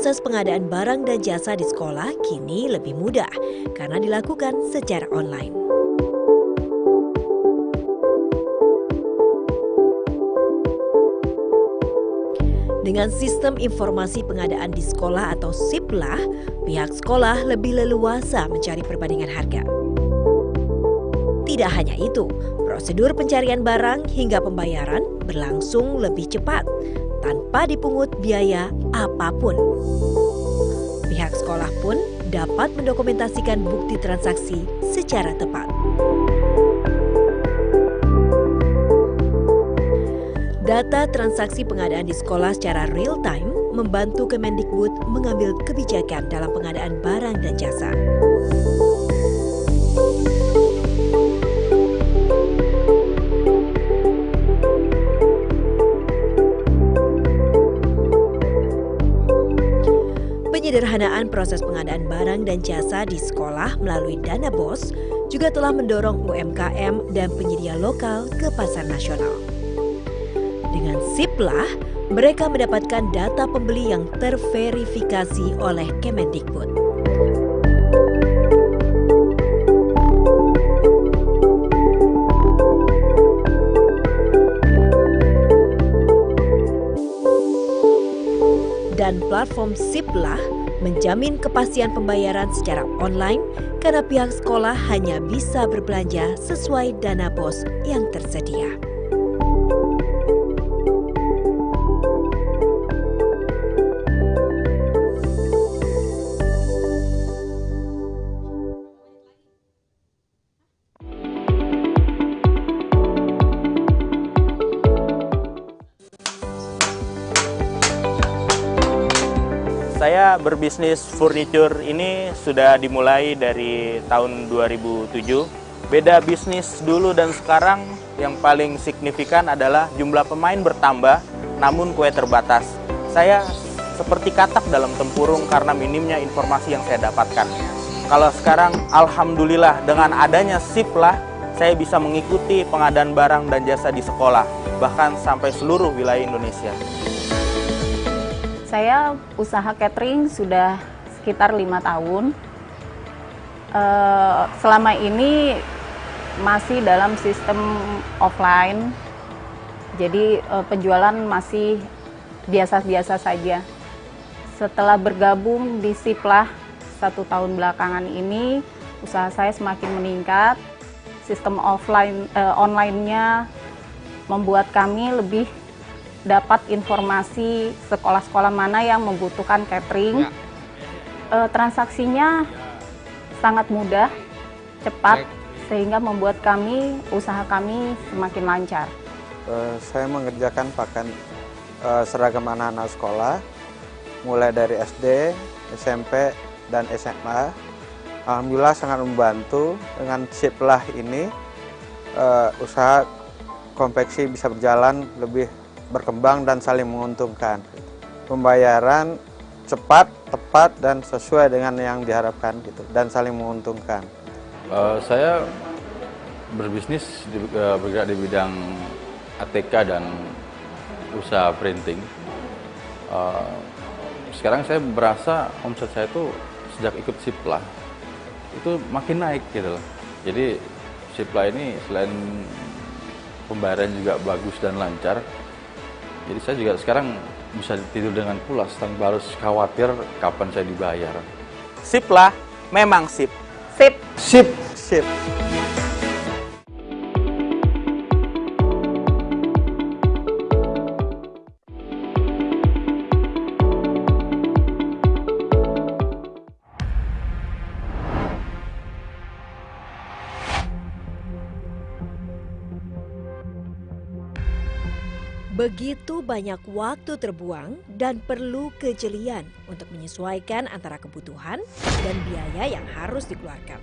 proses pengadaan barang dan jasa di sekolah kini lebih mudah karena dilakukan secara online. Dengan sistem informasi pengadaan di sekolah atau SIPLAH, pihak sekolah lebih leluasa mencari perbandingan harga. Tidak hanya itu, prosedur pencarian barang hingga pembayaran berlangsung lebih cepat tanpa dipungut biaya apapun. Pihak sekolah pun dapat mendokumentasikan bukti transaksi secara tepat. Data transaksi pengadaan di sekolah secara real-time membantu Kemendikbud mengambil kebijakan dalam pengadaan barang dan jasa. Penyederhanaan proses pengadaan barang dan jasa di sekolah melalui dana BOS juga telah mendorong UMKM dan penyedia lokal ke pasar nasional. Dengan SIPLAH, mereka mendapatkan data pembeli yang terverifikasi oleh Kemendikbud. Dan platform SIPLAH menjamin kepastian pembayaran secara online karena pihak sekolah hanya bisa berbelanja sesuai dana BOS yang tersedia. Saya berbisnis furniture ini sudah dimulai dari tahun 2007. Beda bisnis dulu dan sekarang yang paling signifikan adalah jumlah pemain bertambah, namun kue terbatas. Saya seperti katak dalam tempurung karena minimnya informasi yang saya dapatkan. Kalau sekarang, alhamdulillah dengan adanya SIPLAH, saya bisa mengikuti pengadaan barang dan jasa di sekolah, bahkan sampai seluruh wilayah Indonesia. Saya usaha catering sudah sekitar 5 tahun. Selama ini masih dalam sistem offline, jadi penjualan masih biasa-biasa saja. Setelah bergabung di SIPLAH 1 tahun belakangan ini, usaha saya semakin meningkat. Sistem online-nya membuat kami lebih dapat informasi sekolah-sekolah mana yang membutuhkan catering. Transaksinya sangat mudah, cepat, sehingga membuat usaha kami semakin lancar. Saya mengerjakan pakan seragam anak-anak sekolah, mulai dari SD, SMP, dan SMA. Alhamdulillah sangat membantu. Dengan SIPLAH ini, usaha konveksi bisa berjalan lebih berkembang dan saling menguntungkan. Pembayaran cepat, tepat, dan sesuai dengan yang diharapkan gitu, dan saling menguntungkan. Saya berbisnis bergerak di bidang ATK dan usaha printing. Sekarang saya berasa omset saya itu sejak ikut SIPLAH itu makin naik gitu loh. Jadi SIPLAH ini selain pembayaran juga bagus dan lancar, jadi saya juga sekarang bisa tidur dengan pulas tanpa harus khawatir kapan saya dibayar. SIPLAH memang sip. Sip. Sip. Sip. Begitu banyak waktu terbuang dan perlu kejelian untuk menyesuaikan antara kebutuhan dan biaya yang harus dikeluarkan.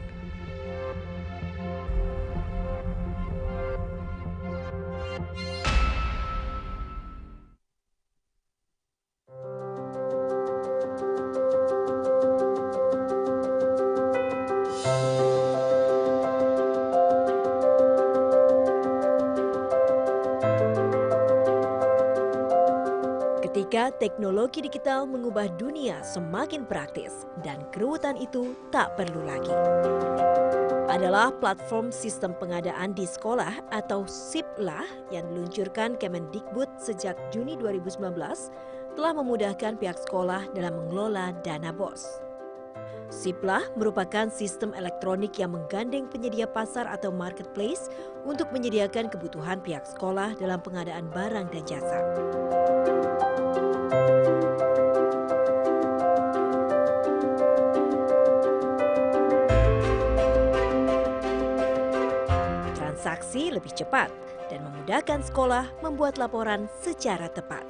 Maka teknologi digital mengubah dunia semakin praktis dan keruwetan itu tak perlu lagi. Adalah platform sistem pengadaan di sekolah atau SIPLAH yang diluncurkan Kemendikbud sejak Juni 2019 telah memudahkan pihak sekolah dalam mengelola dana BOS. SIPLAH merupakan sistem elektronik yang menggandeng penyedia pasar atau marketplace untuk menyediakan kebutuhan pihak sekolah dalam pengadaan barang dan jasa. Transaksi lebih cepat dan memudahkan sekolah membuat laporan secara tepat.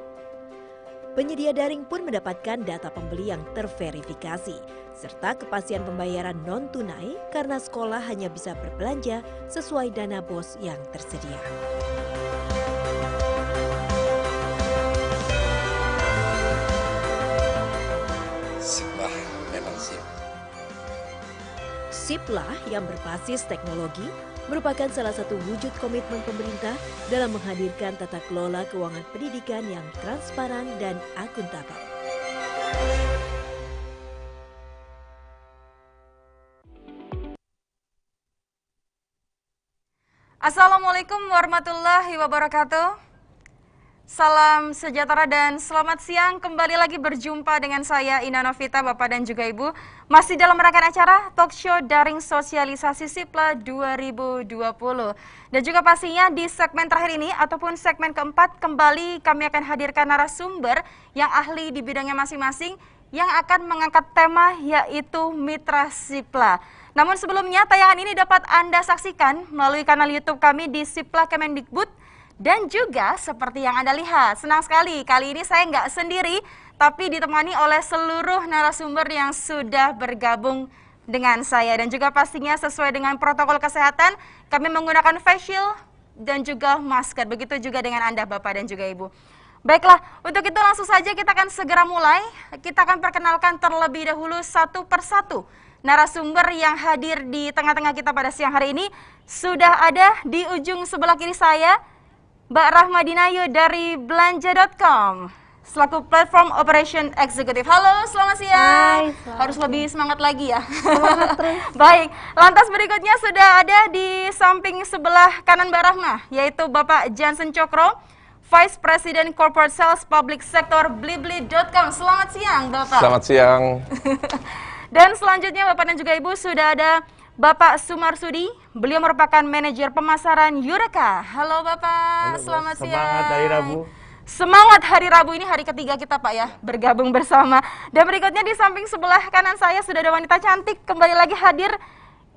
Penyedia daring pun mendapatkan data pembeli yang terverifikasi, serta kepastian pembayaran non-tunai karena sekolah hanya bisa berbelanja sesuai dana BOS yang tersedia. SIPLAH memang sip. SIPLAH yang berbasis teknologi merupakan salah satu wujud komitmen pemerintah dalam menghadirkan tata kelola keuangan pendidikan yang transparan dan akuntabel. Assalamualaikum warahmatullahi wabarakatuh. Salam sejahtera dan selamat siang. Kembali lagi berjumpa dengan saya Ina Novita, Bapak dan juga Ibu. Masih dalam rangkaian acara Talk Show Daring Sosialisasi SIPLAH 2020. Dan juga pastinya di segmen terakhir ini ataupun segmen keempat kembali kami akan hadirkan narasumber yang ahli di bidangnya masing-masing yang akan mengangkat tema yaitu Mitra SIPLAH. Namun sebelumnya tayangan ini dapat Anda saksikan melalui kanal YouTube kami di SIPLAH Kemendikbud. Dan juga seperti yang Anda lihat, senang sekali kali ini saya nggak sendiri, tapi ditemani oleh seluruh narasumber yang sudah bergabung dengan saya. Dan juga pastinya sesuai dengan protokol kesehatan, kami menggunakan face shield dan juga masker. Begitu juga dengan Anda Bapak dan juga Ibu. Baiklah, untuk itu langsung saja kita akan segera mulai. Kita akan perkenalkan terlebih dahulu satu persatu narasumber yang hadir di tengah-tengah kita pada siang hari ini. Sudah ada di ujung sebelah kiri saya, Mbak Rahmadinayu dari Belanja.com selaku Platform Operation Executive. Halo, selamat siang. Hai, selamat Harus lebih semangat lagi ya. Semangat terus. Baik, lantas berikutnya sudah ada di samping sebelah kanan Mbak Rahma, yaitu Bapak Jansen Cokro, Vice President Corporate Sales Public Sector Blibli.com. Selamat siang, Bapak. Selamat siang. Dan selanjutnya Bapak dan juga Ibu sudah ada Bapak Sumarsudi, beliau merupakan manajer pemasaran Eureka. Halo Bapak, selamat siang. Semangat hari Rabu. Semangat hari Rabu, ini hari ketiga kita Pak ya, bergabung bersama. Dan berikutnya di samping sebelah kanan saya sudah ada wanita cantik, kembali lagi hadir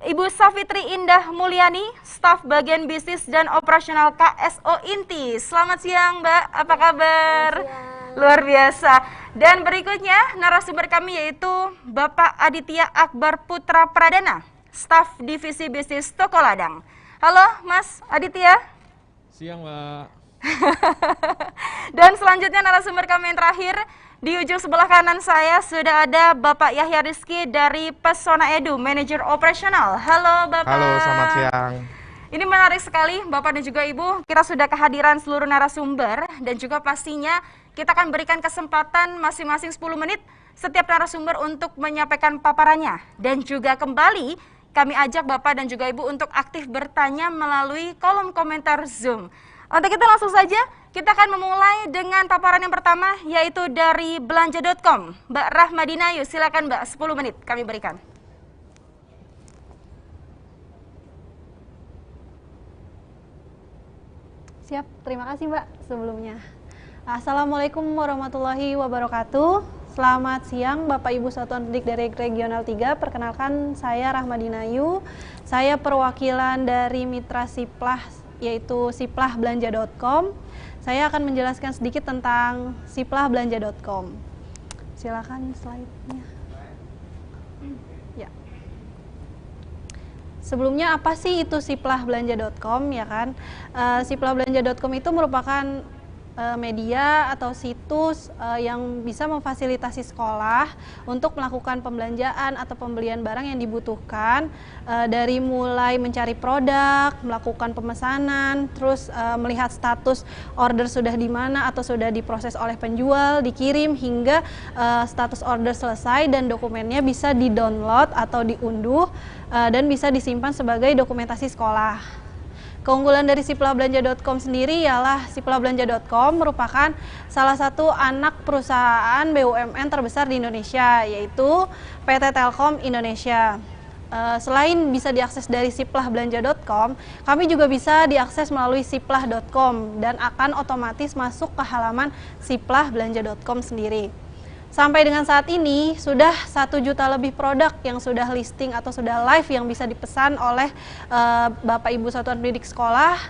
Ibu Safitri Indah Mulyani, staf bagian bisnis dan operasional KSO Inti. Selamat siang Mbak, apa kabar? Luar biasa. Dan berikutnya narasumber kami yaitu Bapak Aditya Akbar Putra Pradana, staf divisi bisnis Toko Ladang. Halo Mas Aditya. Siang Mbak. Dan selanjutnya narasumber kami yang terakhir, di ujung sebelah kanan saya sudah ada Bapak Yahya Rizky dari Pesona Edu, manajer operasional. Halo Bapak. Halo, selamat siang. Ini menarik sekali Bapak dan juga Ibu, kita sudah kehadiran seluruh narasumber dan juga pastinya kita akan berikan kesempatan masing-masing 10 menit setiap narasumber untuk menyampaikan paparannya. Dan juga kembali kami ajak Bapak dan juga Ibu untuk aktif bertanya melalui kolom komentar Zoom. Untuk itu langsung saja kita akan memulai dengan paparan yang pertama yaitu dari Belanja.com. Mbak Rahmadinayu, silakan Mbak, 10 menit kami berikan. Siap, terima kasih Mbak sebelumnya. Assalamualaikum warahmatullahi wabarakatuh. Selamat siang Bapak Ibu Satuan Pendidik dari Regional 3. Perkenalkan saya Rahmadinayu. Saya perwakilan dari Mitra SIPLAH yaitu SIPLAH Belanja.com. Saya akan menjelaskan sedikit tentang SIPLAH Belanja.com. Silakan slide-nya. Ya. Sebelumnya apa sih itu SIPLAH Belanja.com ya kan? SIPLAH Belanja.com itu merupakan media atau situs yang bisa memfasilitasi sekolah untuk melakukan pembelanjaan atau pembelian barang yang dibutuhkan, dari mulai mencari produk, melakukan pemesanan, terus melihat status order sudah di mana atau sudah diproses oleh penjual, dikirim, hingga status order selesai dan dokumennya bisa di-download atau diunduh dan bisa disimpan sebagai dokumentasi sekolah. Keunggulan dari siplahbelanja.com sendiri ialah siplahbelanja.com merupakan salah satu anak perusahaan BUMN terbesar di Indonesia, yaitu PT Telkom Indonesia. Selain bisa diakses dari siplahbelanja.com, kami juga bisa diakses melalui siplah.com dan akan otomatis masuk ke halaman siplahbelanja.com sendiri. Sampai dengan saat ini sudah 1 juta lebih produk yang sudah listing atau sudah live yang bisa dipesan oleh Bapak Ibu Satuan Pendidik Sekolah,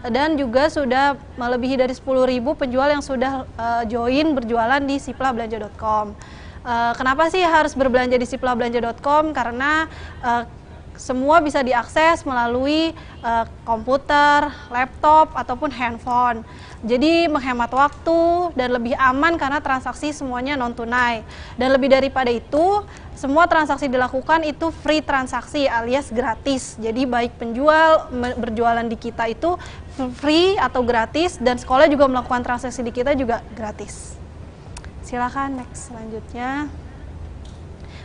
dan juga sudah melebihi dari 10.000 penjual yang sudah join berjualan di siplahbelanja.com. Kenapa sih harus berbelanja di siplahbelanja.com? Karena semua bisa diakses melalui komputer, laptop, ataupun handphone. Jadi menghemat waktu dan lebih aman karena transaksi semuanya non tunai. Dan lebih daripada itu, semua transaksi dilakukan itu free transaksi alias gratis. Jadi baik penjual berjualan di kita itu free atau gratis, dan sekolah juga melakukan transaksi di kita juga gratis. Silakan next selanjutnya.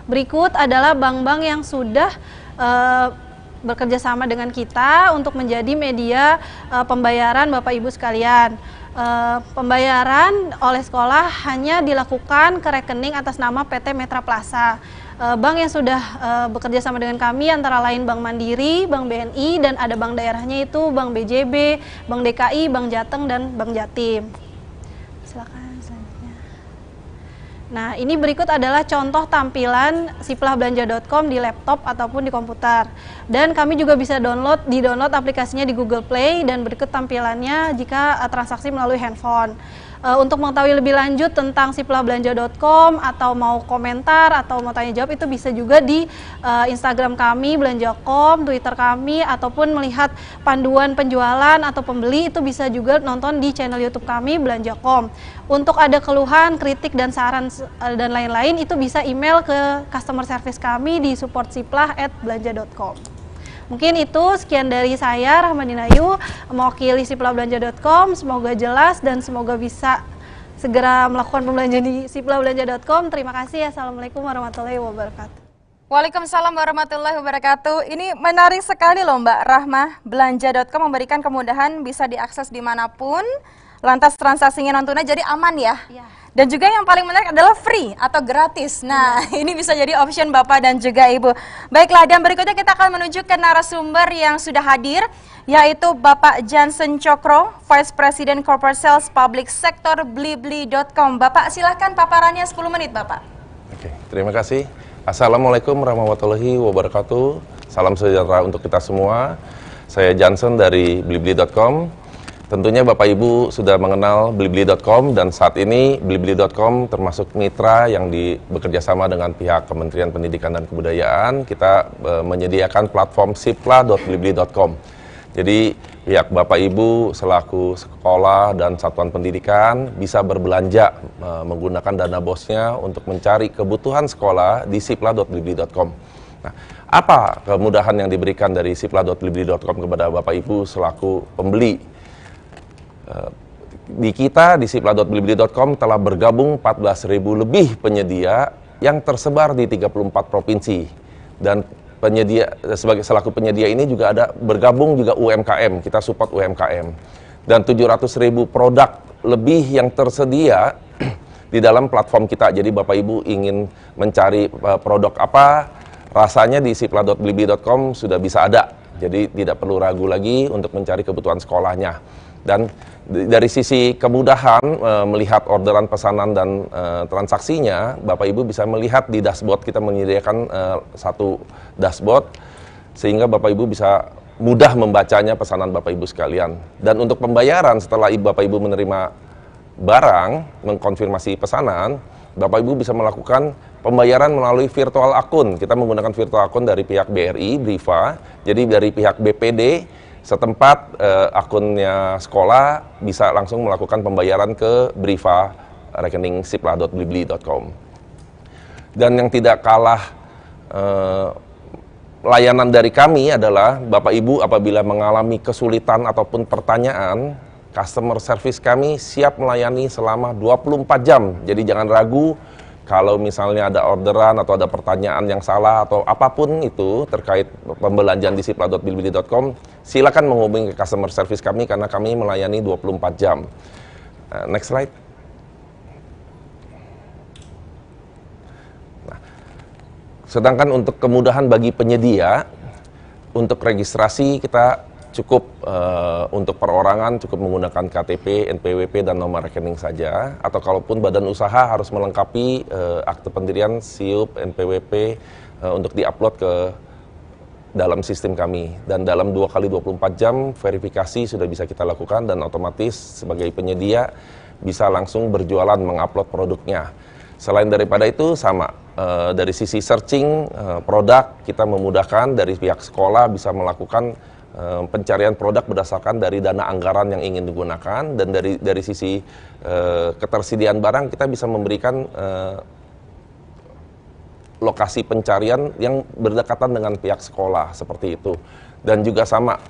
Berikut adalah bank-bank yang sudah bekerja sama dengan kita untuk menjadi media pembayaran Bapak Ibu sekalian. Pembayaran oleh sekolah hanya dilakukan ke rekening atas nama PT Metra Plaza. Bank yang sudah bekerja sama dengan kami antara lain Bank Mandiri, Bank BNI, dan ada bank daerahnya itu Bank BJB, Bank DKI, Bank Jateng, dan Bank Jatim. Silakan selanjutnya. Nah, ini berikut adalah contoh tampilan siplahbelanja.com di laptop ataupun di komputer. Dan kami juga bisa di-download aplikasinya di Google Play, dan berikut tampilannya jika transaksi melalui handphone. Untuk mengetahui lebih lanjut tentang siplahbelanja.com atau mau komentar atau mau tanya jawab, itu bisa juga di Instagram kami Belanja.com, Twitter kami, ataupun melihat panduan penjualan atau pembeli itu bisa juga nonton di channel YouTube kami Belanja.com. Untuk ada keluhan, kritik, dan saran dan lain-lain itu bisa email ke customer service kami di supportsiplah@belanja.com. Mungkin itu sekian dari saya, Rahmadinayu, mewakili siplahbelanja.com. Semoga jelas dan semoga bisa segera melakukan pembelanjaan di siplahbelanja.com. Terima kasih. Assalamualaikum warahmatullahi wabarakatuh. Waalaikumsalam warahmatullahi wabarakatuh. Ini menarik sekali loh Mbak Rahma. Belanja.com memberikan kemudahan, bisa diakses dimanapun. Lantas transaksinya non tunai jadi aman ya. Ya. Dan juga yang paling menarik adalah free atau gratis. Nah, ini bisa jadi option Bapak dan juga Ibu. Baiklah, dan berikutnya kita akan menuju ke narasumber yang sudah hadir, yaitu Bapak Jansen Cokro, Vice President Corporate Sales Public Sector Blibli.com. Bapak silahkan paparannya 10 menit Bapak. Oke, terima kasih. Assalamualaikum warahmatullahi wabarakatuh. Salam sejahtera untuk kita semua. Saya Jansen dari Blibli.com. Tentunya Bapak Ibu sudah mengenal Blibli.com, dan saat ini Blibli.com termasuk mitra yang bekerja sama dengan pihak Kementerian Pendidikan dan Kebudayaan. Kita menyediakan platform siplah.blibli.com. Jadi pihak Bapak Ibu selaku sekolah dan satuan pendidikan bisa berbelanja menggunakan dana bosnya untuk mencari kebutuhan sekolah di siplah.blibli.com. Nah, apa kemudahan yang diberikan dari siplah.blibli.com kepada Bapak Ibu selaku pembeli? Di kita di siplah.blibli.com telah bergabung 14.000 lebih penyedia yang tersebar di 34 provinsi, dan selaku penyedia ini juga ada bergabung juga UMKM, kita support UMKM, dan 700.000 produk lebih yang tersedia di dalam platform kita. Jadi Bapak Ibu ingin mencari produk apa, rasanya di siplah.blibli.com sudah bisa ada, jadi tidak perlu ragu lagi untuk mencari kebutuhan sekolahnya. Dan dari sisi kemudahan melihat orderan pesanan dan transaksinya, Bapak Ibu bisa melihat di dashboard, kita menyediakan satu dashboard sehingga Bapak Ibu bisa mudah membacanya pesanan Bapak Ibu sekalian. Dan untuk pembayaran setelah Bapak Ibu menerima barang, mengkonfirmasi pesanan, Bapak Ibu bisa melakukan pembayaran melalui virtual akun. Kita menggunakan virtual akun dari pihak BRI, Briva, jadi dari pihak BPD setempat akunnya sekolah bisa langsung melakukan pembayaran ke Briva rekening siplah.blibli.com. Dan yang tidak kalah layanan dari kami adalah Bapak Ibu apabila mengalami kesulitan ataupun pertanyaan, customer service kami siap melayani selama 24 jam. Jadi jangan ragu kalau misalnya ada orderan atau ada pertanyaan yang salah atau apapun itu terkait pembelanjaan di siplah.blibli.com, silakan menghubungi ke customer service kami karena kami melayani 24 jam. Next slide. Nah, sedangkan untuk kemudahan bagi penyedia, untuk registrasi kita cukup untuk perorangan cukup menggunakan KTP, NPWP, dan nomor rekening saja. Atau kalaupun badan usaha harus melengkapi akte pendirian, SIUP, NPWP untuk diupload ke dalam sistem kami. Dan dalam 2 kali 24 jam verifikasi sudah bisa kita lakukan dan otomatis sebagai penyedia bisa langsung berjualan mengupload produknya. Selain daripada itu sama, dari sisi searching produk kita memudahkan, dari pihak sekolah bisa melakukan pencarian produk berdasarkan dari dana anggaran yang ingin digunakan, dan dari sisi ketersediaan barang kita bisa memberikan lokasi pencarian yang berdekatan dengan pihak sekolah seperti itu. Dan juga sama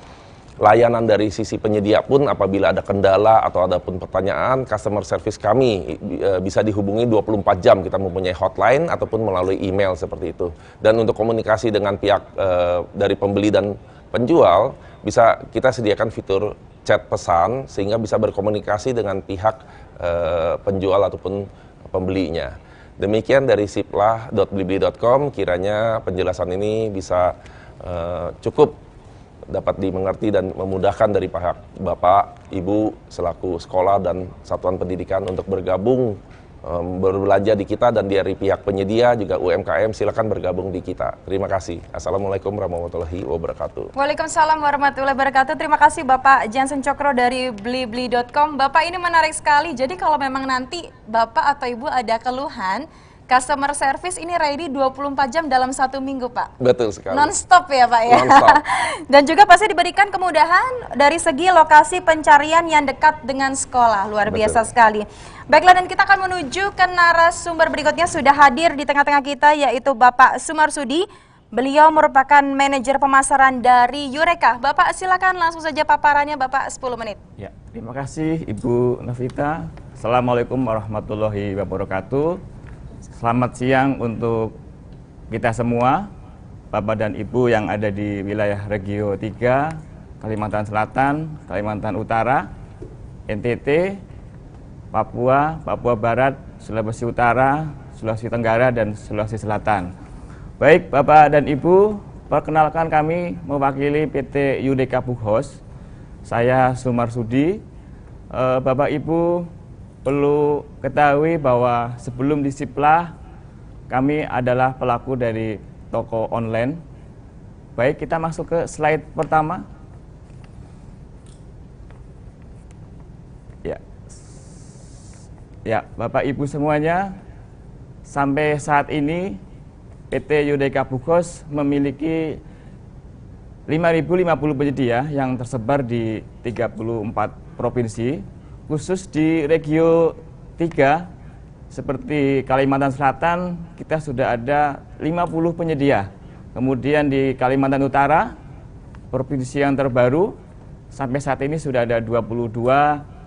layanan dari sisi penyedia pun apabila ada kendala atau ada pun pertanyaan, customer service kami bisa dihubungi 24 jam. Kita mempunyai hotline ataupun melalui email seperti itu. Dan untuk komunikasi dengan pihak dari pembeli dan penjual, bisa kita sediakan fitur chat pesan sehingga bisa berkomunikasi dengan pihak penjual ataupun pembelinya. Demikian dari siplah.blibli.com, kiranya penjelasan ini bisa cukup dapat dimengerti dan memudahkan dari pihak Bapak, Ibu selaku sekolah dan satuan pendidikan untuk bergabung berbelanja di kita, dan dari pihak penyedia juga UMKM silakan bergabung di kita. Terima kasih. Assalamualaikum warahmatullahi wabarakatuh. Waalaikumsalam warahmatullahi wabarakatuh. Terima kasih Bapak Jansen Cokro dari blibli.com. Bapak, ini menarik sekali. Jadi kalau memang nanti Bapak atau Ibu ada keluhan, customer service ini ready 24 jam dalam 1 minggu, Pak. Betul sekali. Non-stop ya, Pak ya. Non-stop. Dan juga pasti diberikan kemudahan dari segi lokasi pencarian yang dekat dengan sekolah. Luar biasa sekali. Baiklah, dan kita akan menuju ke narasumber berikutnya. Sudah hadir di tengah-tengah kita yaitu Bapak Sumarsudi. Beliau merupakan manajer pemasaran dari Eureka. Bapak silakan langsung saja paparannya, Bapak, 10 menit. Ya, terima kasih Ibu Novita. Assalamualaikum warahmatullahi wabarakatuh. Selamat siang untuk kita semua, Bapak dan Ibu yang ada di wilayah Regio 3, Kalimantan Selatan, Kalimantan Utara, NTT, Papua, Papua Barat, Sulawesi Utara, Sulawesi Tenggara, dan Sulawesi Selatan. Baik Bapak dan Ibu, perkenalkan kami mewakili PT Eureka Bukhos. Saya Sumarsudi. Bapak Ibu perlu ketahui bahwa sebelum di Siplah, kami adalah pelaku dari toko online. Baik, kita masuk ke slide pertama. Ya, Bapak Ibu semuanya, sampai saat ini PT Eureka Bukhos memiliki 5.050 penyedia yang tersebar di 34 provinsi. Khusus di Regio 3 seperti Kalimantan Selatan kita sudah ada 50 penyedia. Kemudian di Kalimantan Utara, provinsi yang terbaru, sampai saat ini sudah ada 22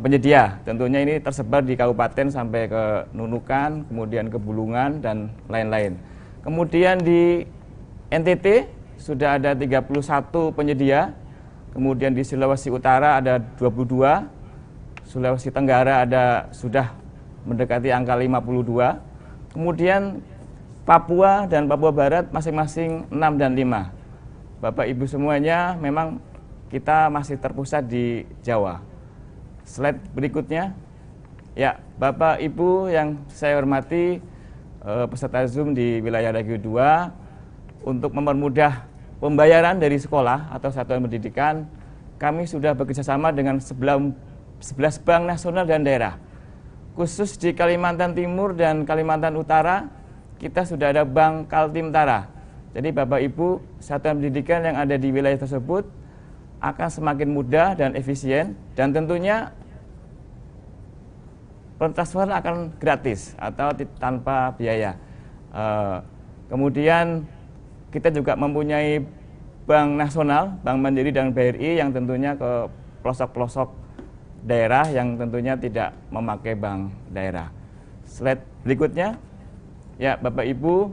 penyedia. Tentunya ini tersebar di kabupaten sampai ke Nunukan, kemudian ke Bulungan dan lain-lain. Kemudian di NTT sudah ada 31 penyedia. Kemudian di Sulawesi Utara ada 22. Sulawesi Tenggara ada sudah mendekati angka 52. Kemudian Papua dan Papua Barat masing-masing 6 dan 5. Bapak Ibu semuanya, memang kita masih terpusat di Jawa. Slide berikutnya. Ya, Bapak Ibu yang saya hormati, peserta Zoom di wilayah Regio 2, untuk mempermudah pembayaran dari sekolah atau satuan pendidikan, kami sudah bekerjasama dengan 11 bank nasional dan daerah. Khusus di Kalimantan Timur dan Kalimantan Utara, kita sudah ada Bank Kaltimtara. Jadi Bapak Ibu, satuan pendidikan yang ada di wilayah tersebut, akan semakin mudah dan efisien, dan tentunya transfer akan gratis atau tanpa biaya. Kemudian kita juga mempunyai bank nasional, Bank Mandiri dan BRI yang tentunya ke pelosok-pelosok daerah yang tentunya tidak memakai bank daerah. Slide berikutnya, ya Bapak Ibu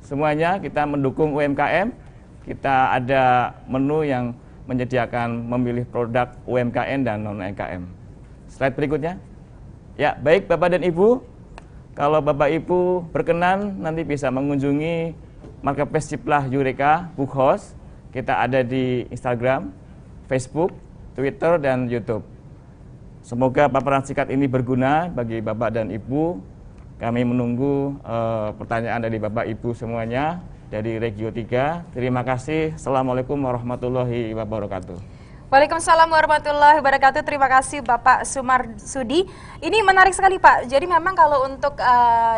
semuanya, kita mendukung UMKM. Kita ada menu yang menyediakan memilih produk UMKM dan non-UMKM. Slide berikutnya. Ya, baik Bapak dan Ibu, kalau Bapak Ibu berkenan nanti bisa mengunjungi Marketplace Ciplah Eureka Book House. Kita ada di Instagram, Facebook, Twitter, dan YouTube. Semoga paparan singkat ini berguna bagi Bapak dan Ibu. Kami menunggu pertanyaan dari Bapak Ibu semuanya dari Regio 3. Terima kasih. Assalamualaikum warahmatullahi wabarakatuh. Waalaikumsalam warahmatullahi wabarakatuh. Terima kasih Bapak Sumarsudi. Ini menarik sekali Pak. Jadi memang kalau untuk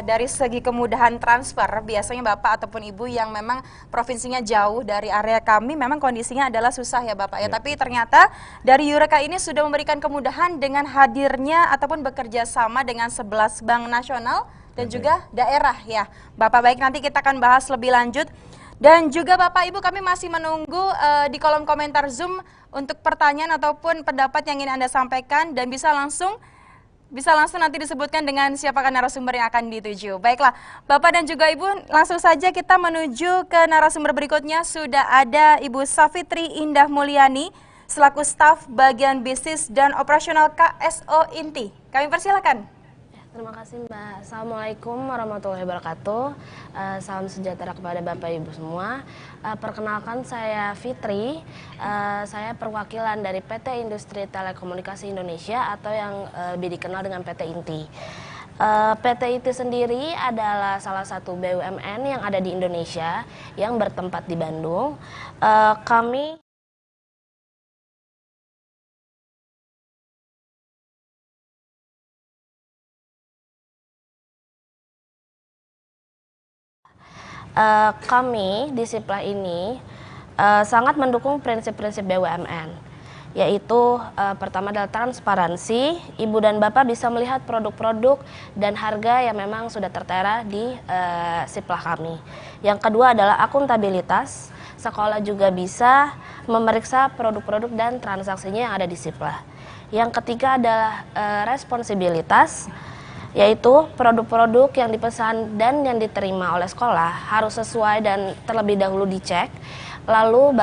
dari segi kemudahan transfer, biasanya Bapak ataupun Ibu yang memang provinsinya jauh dari area kami, memang kondisinya adalah susah ya Bapak ya. Tapi ternyata dari Eureka ini sudah memberikan kemudahan dengan hadirnya ataupun bekerja sama dengan 11 bank nasional dan juga daerah ya. Bapak, baik, nanti kita akan bahas lebih lanjut. Dan juga Bapak Ibu, kami masih menunggu di kolom komentar Zoom untuk pertanyaan ataupun pendapat yang ingin Anda sampaikan, dan bisa langsung nanti disebutkan dengan siapakah narasumber yang akan dituju. Baiklah, Bapak dan juga Ibu, langsung saja kita menuju ke narasumber berikutnya. Sudah ada Ibu Safitri Indah Mulyani selaku staf bagian bisnis dan operasional KSO Inti. Kami persilakan. Terima kasih Mbak. Assalamualaikum warahmatullahi wabarakatuh. Salam sejahtera kepada Bapak Ibu semua. Perkenalkan, saya Fitri. Saya perwakilan dari PT Industri Telekomunikasi Indonesia atau yang lebih dikenal dengan PT Inti. PT Inti sendiri adalah salah satu BUMN yang ada di Indonesia yang bertempat di Bandung. Kami di Ciplah ini sangat mendukung prinsip-prinsip BUMN, yaitu pertama adalah transparansi. Ibu dan Bapak bisa melihat produk-produk dan harga yang memang sudah tertera di Ciplah kami. Yang kedua adalah akuntabilitas. Sekolah juga bisa memeriksa produk-produk dan transaksinya yang ada di Ciplah. Yang ketiga adalah responsibilitas, yaitu produk-produk yang dipesan dan yang diterima oleh sekolah harus sesuai dan terlebih dahulu dicek, lalu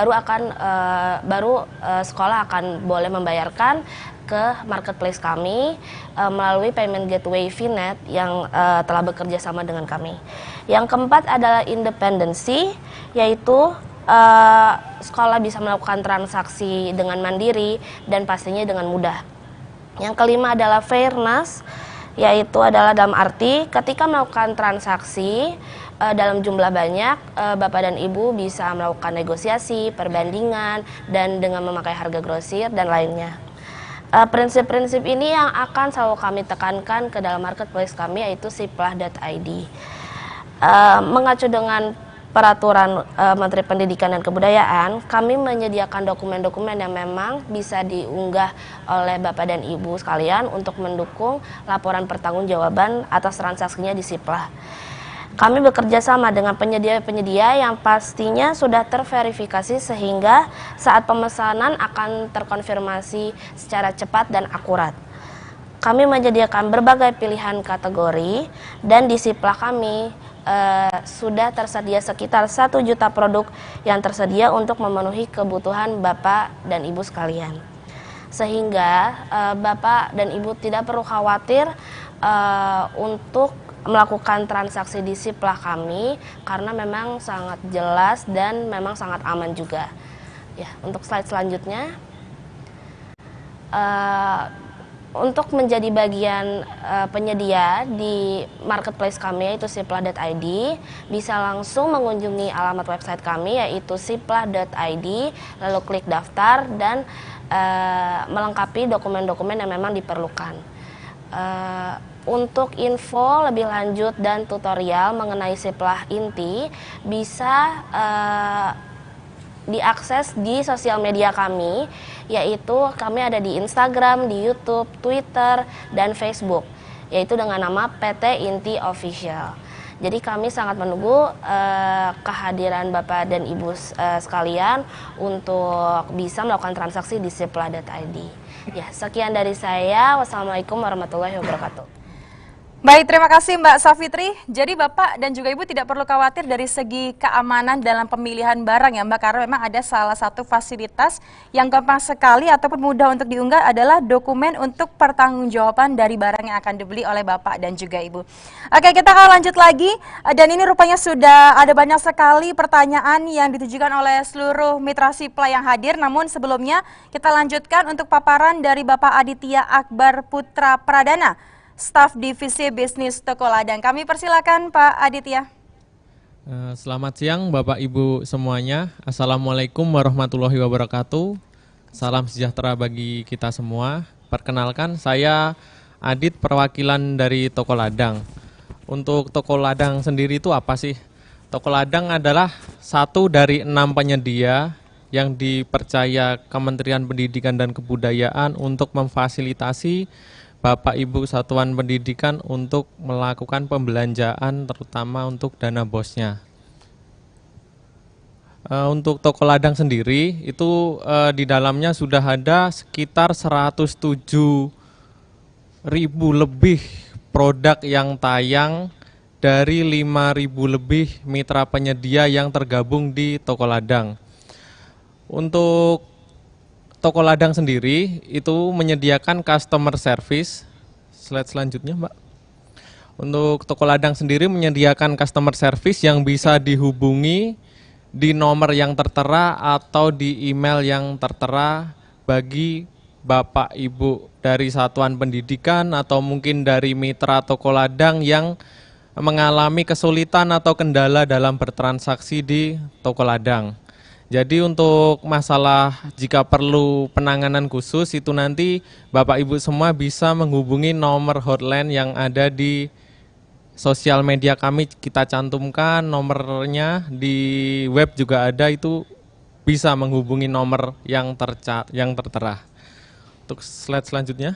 baru sekolah akan boleh membayarkan ke marketplace kami melalui payment gateway VNet yang telah bekerja sama dengan kami. Yang keempat adalah independensi, yaitu sekolah bisa melakukan transaksi dengan mandiri dan pastinya dengan mudah. Yang kelima adalah fairness, yaitu adalah dalam arti ketika melakukan transaksi dalam jumlah banyak, Bapak dan Ibu bisa melakukan negosiasi, perbandingan, dan dengan memakai harga grosir dan lainnya. Prinsip-prinsip ini yang akan selalu kami tekankan ke dalam marketplace kami, yaitu ciplah.id. Mengacu dengan peraturan Menteri Pendidikan dan Kebudayaan, kami menyediakan dokumen-dokumen yang memang bisa diunggah oleh Bapak dan Ibu sekalian untuk mendukung laporan pertanggungjawaban atas transaksinya di Ciplah. Kami bekerja sama dengan penyedia-penyedia yang pastinya sudah terverifikasi sehingga saat pemesanan akan terkonfirmasi secara cepat dan akurat. Kami menyediakan berbagai pilihan kategori, dan di Ciplah kami sudah tersedia sekitar 1 juta produk yang tersedia untuk memenuhi kebutuhan Bapak dan Ibu sekalian. Sehingga Bapak dan Ibu tidak perlu khawatir untuk melakukan transaksi di Ciplah kami, karena memang sangat jelas dan memang sangat aman juga. Ya, untuk slide selanjutnya. Untuk menjadi bagian penyedia di marketplace kami, yaitu ciplah.id, bisa langsung mengunjungi alamat website kami, yaitu ciplah.id, lalu klik daftar dan melengkapi dokumen-dokumen yang memang diperlukan. Untuk info lebih lanjut dan tutorial mengenai Ciplah Inti bisa diakses di sosial media kami, yaitu kami ada di Instagram, di YouTube, Twitter, dan Facebook, yaitu dengan nama PT Inti Official. Jadi kami sangat menunggu kehadiran Bapak dan Ibu sekalian untuk bisa melakukan transaksi di siplah.id. Ya, sekian dari saya. Wassalamualaikum warahmatullahi wabarakatuh. Baik, terima kasih Mbak Safitri. Jadi Bapak dan juga Ibu tidak perlu khawatir dari segi keamanan dalam pemilihan barang ya Mbak, karena memang ada salah satu fasilitas yang gampang sekali ataupun mudah untuk diunggah adalah dokumen untuk pertanggungjawaban dari barang yang akan dibeli oleh Bapak dan juga Ibu. Oke, kita akan lanjut lagi, dan ini rupanya sudah ada banyak sekali pertanyaan yang ditujukan oleh seluruh mitra Sipla yang hadir. Namun sebelumnya kita lanjutkan untuk paparan dari Bapak Aditya Akbar Putra Pradana, Staf Divisi Bisnis Toko Ladang. Kami persilakan Pak Aditya. Selamat siang Bapak Ibu semuanya. Assalamualaikum warahmatullahi wabarakatuh. Salam sejahtera bagi kita semua. Perkenalkan, saya Adit, perwakilan dari Toko Ladang. Untuk Toko Ladang sendiri itu apa sih? Toko Ladang adalah satu dari 6 penyedia yang dipercaya Kementerian Pendidikan dan Kebudayaan untuk memfasilitasi Bapak Ibu Satuan Pendidikan untuk melakukan pembelanjaan terutama untuk dana bosnya. Untuk Toko Ladang sendiri itu di dalamnya sudah ada sekitar 107.000 lebih produk yang tayang dari 5.000 lebih mitra penyedia yang tergabung di Toko Ladang. Untuk Toko Ladang sendiri itu menyediakan customer service. Slide selanjutnya, Mbak. Untuk Toko Ladang sendiri menyediakan customer service yang bisa dihubungi di nomor yang tertera atau di email yang tertera bagi Bapak Ibu dari satuan pendidikan atau mungkin dari mitra Toko Ladang yang mengalami kesulitan atau kendala dalam bertransaksi di Toko Ladang. Jadi untuk masalah jika perlu penanganan khusus itu nanti Bapak Ibu semua bisa menghubungi nomor hotline yang ada di sosial media kami, kita cantumkan nomornya, di web juga ada, itu bisa menghubungi nomor yang tertera. Untuk slide selanjutnya.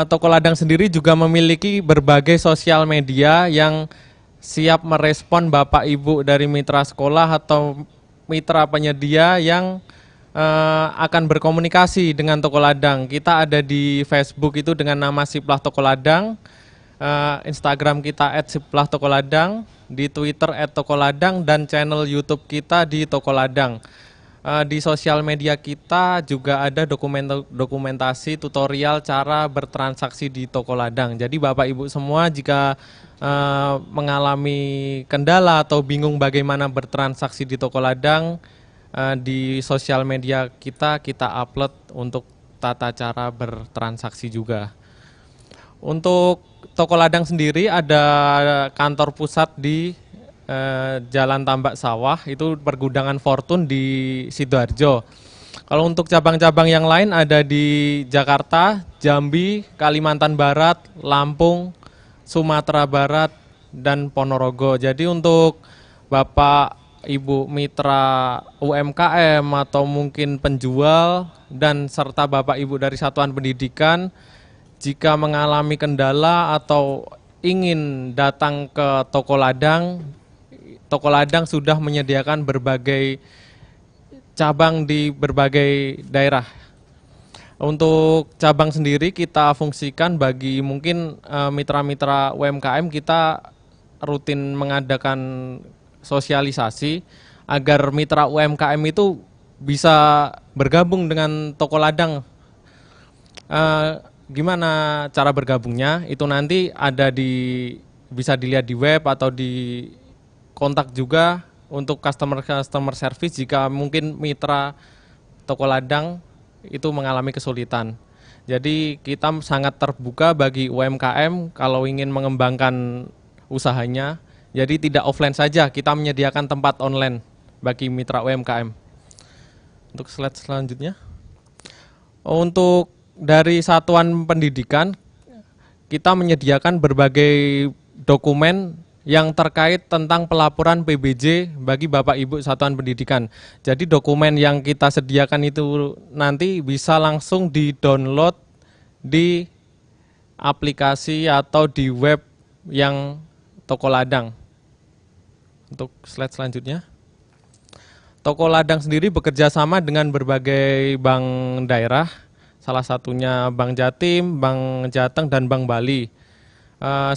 Toko Ladang sendiri juga memiliki berbagai sosial media yang siap merespon Bapak Ibu dari mitra sekolah atau mitra penyedia yang akan berkomunikasi dengan Toko Ladang. Kita ada di Facebook itu dengan nama Siplah Toko Ladang, Instagram kita @siplah_tokoladang, di Twitter @tokoladang, dan channel YouTube kita di Toko Ladang. Di sosial media kita juga ada dokumentasi tutorial cara bertransaksi di Toko Ladang. Jadi Bapak Ibu semua jika mengalami kendala atau bingung bagaimana bertransaksi di Toko Ladang, di sosial media kita upload untuk tata cara bertransaksi juga. Untuk Toko Ladang sendiri ada kantor pusat di Jalan Tambak Sawah, itu pergudangan Fortune di Sidoarjo. Kalau untuk cabang-cabang yang lain ada di Jakarta, Jambi, Kalimantan Barat, Lampung, Sumatera Barat, dan Ponorogo. Jadi untuk Bapak Ibu mitra UMKM atau mungkin penjual dan serta Bapak Ibu dari satuan pendidikan, jika mengalami kendala atau ingin datang ke Toko Ladang sudah menyediakan berbagai cabang di berbagai daerah. Untuk cabang sendiri kita fungsikan bagi mungkin mitra-mitra UMKM, kita rutin mengadakan sosialisasi agar mitra UMKM itu bisa bergabung dengan Toko Ladang. Gimana cara bergabungnya? Itu nanti ada bisa dilihat di web atau di kontak juga untuk customer service jika mungkin mitra Toko Ladang itu mengalami kesulitan. Jadi kita sangat terbuka bagi UMKM kalau ingin mengembangkan usahanya. Jadi tidak offline saja, kita menyediakan tempat online bagi mitra UMKM. Untuk slide selanjutnya. Untuk dari satuan pendidikan, kita menyediakan berbagai dokumen yang terkait tentang pelaporan PBJ bagi Bapak Ibu Satuan Pendidikan. Jadi dokumen yang kita sediakan itu nanti bisa langsung di-download di aplikasi atau di web yang Toko Ladang. Untuk slide selanjutnya. Toko Ladang sendiri bekerja sama dengan berbagai bank daerah, salah satunya Bank Jatim, Bank Jateng, dan Bank Bali.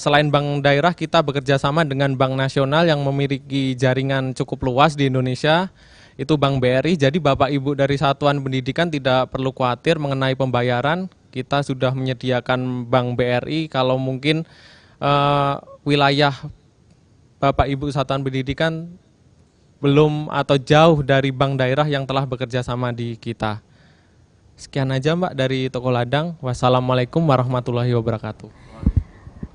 Selain bank daerah, kita bekerja sama dengan bank nasional yang memiliki jaringan cukup luas di Indonesia, itu Bank BRI. Jadi Bapak Ibu dari Satuan Pendidikan tidak perlu khawatir mengenai pembayaran. Kita sudah menyediakan Bank BRI kalau mungkin wilayah Bapak Ibu Satuan Pendidikan belum atau jauh dari bank daerah yang telah bekerja sama di kita. Sekian aja Mbak dari Toko Ladang. Wassalamualaikum warahmatullahi wabarakatuh.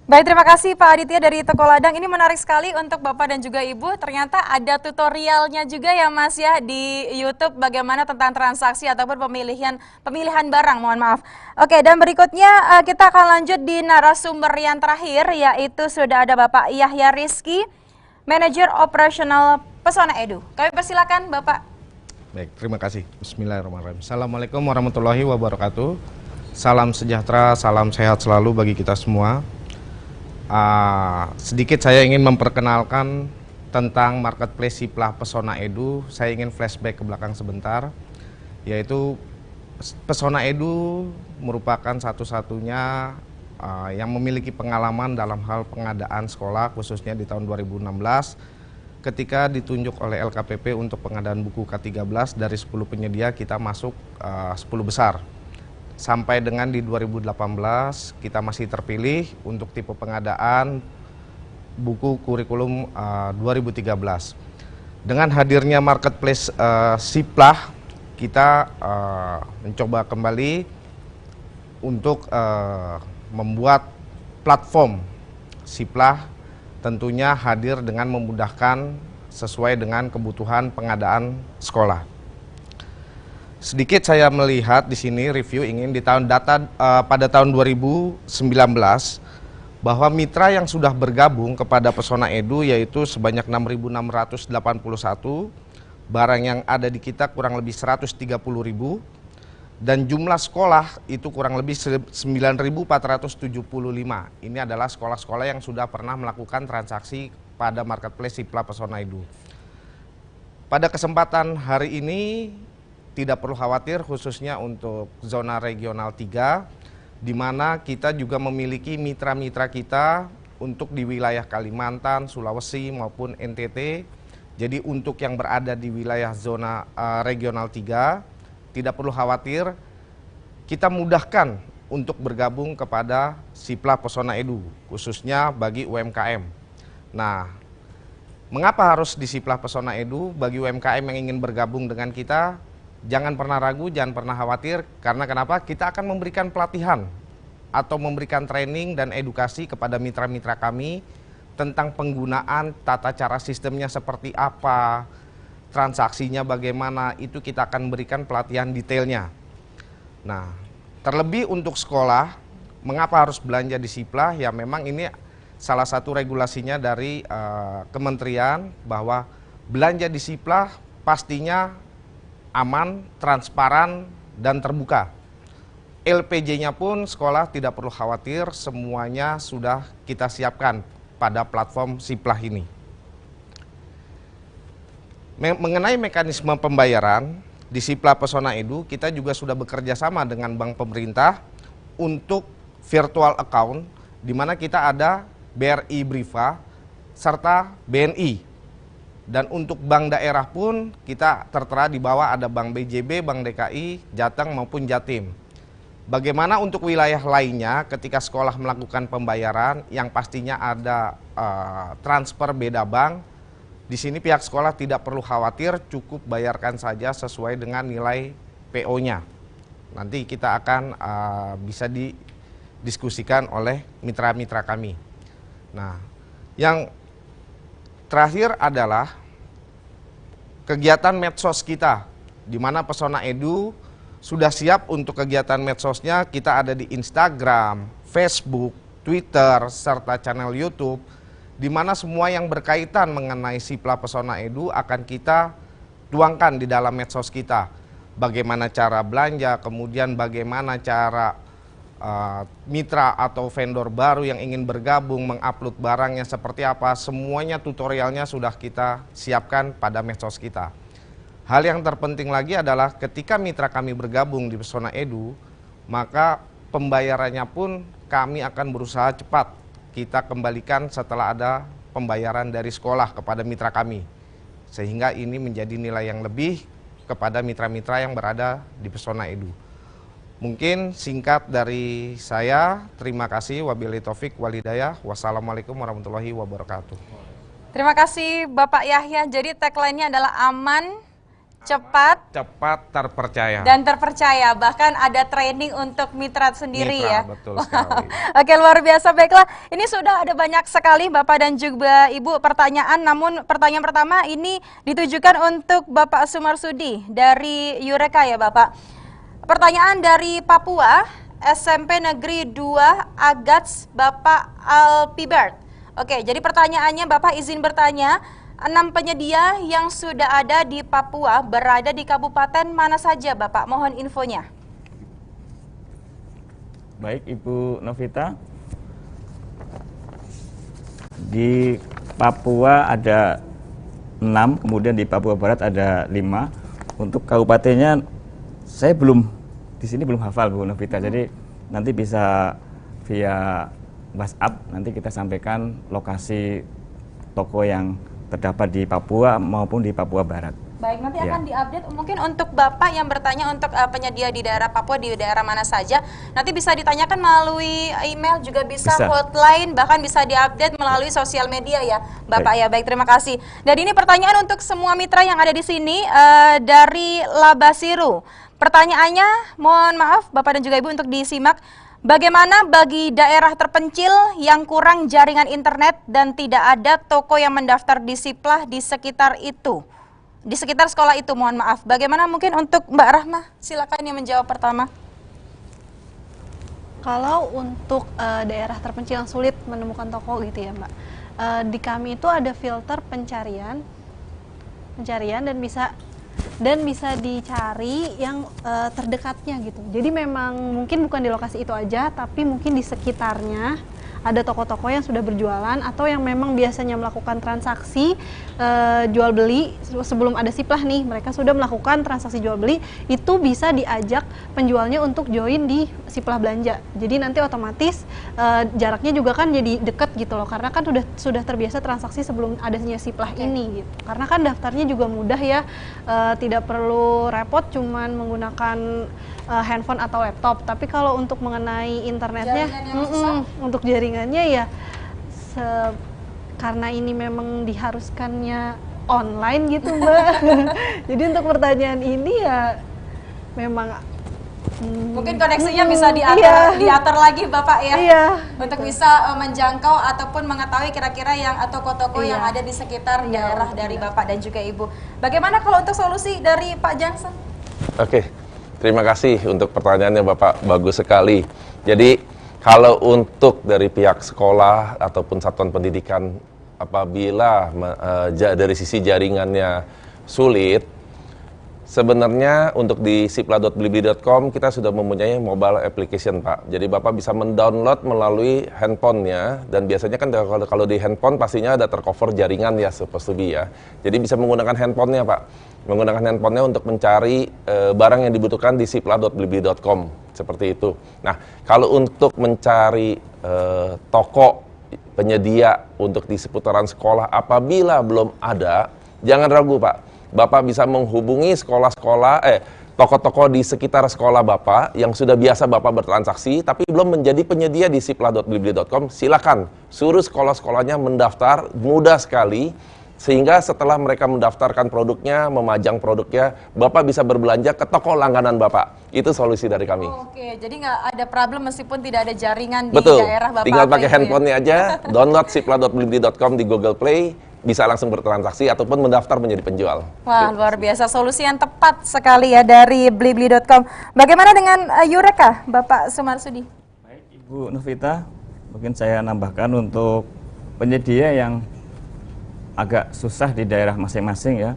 Baik, terima kasih Pak Aditya dari Toko Ladang. Ini menarik sekali untuk Bapak dan juga Ibu. Ternyata ada tutorialnya juga ya Mas ya di YouTube bagaimana tentang transaksi ataupun pemilihan barang, mohon maaf. Oke, dan berikutnya kita akan lanjut di narasumber yang terakhir, yaitu sudah ada Bapak Yahya Rizky, Manajer Operasional Pesona Edu. Kami persilakan Bapak. Baik, terima kasih. Bismillahirrahmanirrahim. Assalamualaikum warahmatullahi wabarakatuh. Salam sejahtera, salam sehat selalu bagi kita semua. Sedikit saya ingin memperkenalkan tentang marketplace Siplah Pesona Edu. Saya ingin flashback ke belakang sebentar, yaitu Pesona Edu merupakan satu-satunya yang memiliki pengalaman dalam hal pengadaan sekolah, khususnya di tahun 2016 ketika ditunjuk oleh LKPP untuk pengadaan buku K13. Dari 10 penyedia kita masuk 10 besar. Sampai dengan di 2018 kita masih terpilih untuk tipe pengadaan buku kurikulum 2013. Dengan hadirnya marketplace Siplah, kita mencoba kembali untuk membuat platform Siplah, tentunya hadir dengan memudahkan sesuai dengan kebutuhan pengadaan sekolah. Sedikit saya melihat di sini review ingin di pada tahun 2019 bahwa mitra yang sudah bergabung kepada Pesona Edu yaitu sebanyak 6.681, barang yang ada di kita kurang lebih 130.000, dan jumlah sekolah itu kurang lebih 9.475. Ini adalah sekolah-sekolah yang sudah pernah melakukan transaksi pada marketplace Siplah Pesona Edu. Pada kesempatan hari ini tidak perlu khawatir, khususnya untuk zona regional 3, di mana kita juga memiliki mitra-mitra kita untuk di wilayah Kalimantan, Sulawesi maupun NTT. Jadi untuk yang berada di wilayah zona regional 3, tidak perlu khawatir, kita mudahkan untuk bergabung kepada Siplah Pesona Edu, khususnya bagi UMKM. Nah, mengapa harus di Siplah Pesona Edu? Bagi UMKM yang ingin bergabung dengan kita, jangan pernah ragu, jangan pernah khawatir, karena kenapa? Kita akan memberikan pelatihan atau memberikan training dan edukasi kepada mitra-mitra kami tentang penggunaan tata cara sistemnya seperti apa, transaksinya bagaimana, itu kita akan berikan pelatihan detailnya. Nah, terlebih untuk sekolah, mengapa harus belanja di Siplah? Ya memang ini salah satu regulasinya dari kementerian bahwa belanja di Siplah pastinya aman, transparan, dan terbuka. LPJ-nya pun sekolah tidak perlu khawatir, semuanya sudah kita siapkan pada platform Siplah ini. Mengenai mekanisme pembayaran, di Siplah Pesona Edu kita juga sudah bekerja sama dengan bank pemerintah untuk virtual account, di mana kita ada BRI Briva serta BNI. Dan untuk bank daerah pun kita tertera di bawah ada Bank BJB, Bank DKI, Jateng maupun Jatim. Bagaimana untuk wilayah lainnya ketika sekolah melakukan pembayaran yang pastinya ada transfer beda bank, di sini pihak sekolah tidak perlu khawatir, cukup bayarkan saja sesuai dengan nilai PO-nya. Nanti kita akan bisa didiskusikan oleh mitra-mitra kami. Nah, yang terakhir adalah kegiatan medsos kita, di mana Pesona Edu sudah siap untuk kegiatan medsosnya. Kita ada di Instagram, Facebook, Twitter, serta channel YouTube di mana semua yang berkaitan mengenai Sipla Pesona Edu akan kita tuangkan di dalam medsos kita. Bagaimana cara belanja, kemudian bagaimana cara mitra atau vendor baru yang ingin bergabung mengupload barangnya seperti apa, semuanya tutorialnya sudah kita siapkan pada medsos kita. Hal yang terpenting lagi adalah ketika mitra kami bergabung di Pesona Edu, maka pembayarannya pun kami akan berusaha cepat kita kembalikan setelah ada pembayaran dari sekolah kepada mitra kami. Sehingga ini menjadi nilai yang lebih kepada mitra-mitra yang berada di Pesona Edu. Mungkin singkat dari saya, terima kasih, wabillahi taufik walhidayah, wassalamualaikum warahmatullahi wabarakatuh. Terima kasih Bapak Yahya. Jadi tagline-nya adalah aman, cepat, terpercaya. Dan terpercaya. Bahkan ada training untuk mitra sendiri ya. Betul sekali. Oke, luar biasa. Baiklah, ini sudah ada banyak sekali Bapak dan juga Ibu pertanyaan. Namun pertanyaan pertama ini ditujukan untuk Bapak Sumarsudi dari Eureka ya Bapak. Pertanyaan dari Papua, SMP Negeri 2 Agats, Bapak Alpibert. Oke, jadi pertanyaannya Bapak izin bertanya, 6 penyedia yang sudah ada di Papua berada di kabupaten mana saja Bapak? Mohon infonya. Baik Ibu Novita, di Papua ada 6, kemudian di Papua Barat ada 5. Untuk kabupatennya saya di sini belum hafal Bu Novita, jadi nanti bisa via WhatsApp nanti kita sampaikan lokasi toko yang terdapat di Papua maupun di Papua Barat. Baik, nanti akan diupdate. Mungkin untuk Bapak yang bertanya untuk penyedia di daerah Papua, di daerah mana saja, nanti bisa ditanyakan melalui email, juga bisa. Hotline, bahkan bisa diupdate melalui sosial media ya Bapak. Ya, baik, terima kasih. Dan ini pertanyaan untuk semua mitra yang ada di sini dari Labasiru. Pertanyaannya, mohon maaf Bapak dan juga Ibu untuk disimak. Bagaimana bagi daerah terpencil yang kurang jaringan internet dan tidak ada toko yang mendaftar di Siplah di sekitar itu? Di sekitar sekolah itu, mohon maaf. Bagaimana mungkin untuk Mbak Rahma? Silakan yang menjawab pertama. Kalau untuk daerah terpencil yang sulit menemukan toko gitu ya Mbak, di kami itu ada filter pencarian dan bisa dicari yang terdekatnya gitu. Jadi memang mungkin bukan di lokasi itu aja, tapi mungkin di sekitarnya ada toko-toko yang sudah berjualan atau yang memang biasanya melakukan transaksi jual beli sebelum ada Siplah nih, mereka sudah melakukan transaksi jual beli, itu bisa diajak penjualnya untuk join di Siplah belanja. Jadi nanti otomatis jaraknya juga kan jadi deket gitu loh, karena kan sudah terbiasa transaksi sebelum adanya Siplah ini gitu. Karena kan daftarnya juga mudah ya, tidak perlu repot cuman menggunakan handphone atau laptop. Tapi kalau untuk mengenai internetnya, untuk jaringannya ya karena ini memang diharuskannya online gitu Mbak. Jadi untuk pertanyaan ini ya memang mungkin koneksinya bisa diatur lagi Bapak ya, untuk bisa menjangkau ataupun mengetahui kira-kira yang toko-toko yang ada di sekitar daerah dari Bapak dan juga Ibu. Bagaimana kalau untuk solusi dari Pak Jansen? Oke, terima kasih untuk pertanyaannya Bapak, bagus sekali. Jadi kalau untuk dari pihak sekolah ataupun satuan pendidikan, apabila dari sisi jaringannya sulit, sebenarnya untuk di sipla.blibli.com kita sudah mempunyai mobile application Pak. Jadi Bapak bisa mendownload melalui handphonenya, dan biasanya kan kalau di handphone pastinya ada tercover jaringan ya, supposed to be ya. Jadi bisa menggunakan handphonenya Pak. Menggunakan handphonenya untuk mencari barang yang dibutuhkan di sipla.blibli.com, seperti itu. Nah, kalau untuk mencari toko penyedia untuk di seputaran sekolah apabila belum ada, jangan ragu Pak. Bapak bisa menghubungi sekolah-sekolah, toko-toko di sekitar sekolah Bapak yang sudah biasa Bapak bertransaksi tapi belum menjadi penyedia di sipla.blibli.com. Silakan suruh sekolah-sekolahnya mendaftar, mudah sekali. Sehingga setelah mereka mendaftarkan produknya, memajang produknya, Bapak bisa berbelanja ke toko langganan Bapak. Itu solusi dari kami. Oke, jadi nggak ada problem meskipun tidak ada jaringan di Betul. daerah Bapak. Tinggal pakai handphonenya aja, download sipla.blibli.com di Google Play, bisa langsung bertransaksi ataupun mendaftar menjadi penjual. Wah, luar biasa, solusi yang tepat sekali ya dari blibli.com. Bagaimana dengan Eureka, Bapak Sumarsudi? Baik, Ibu Novita, mungkin saya nambahkan untuk penyedia yang agak susah di daerah masing-masing ya,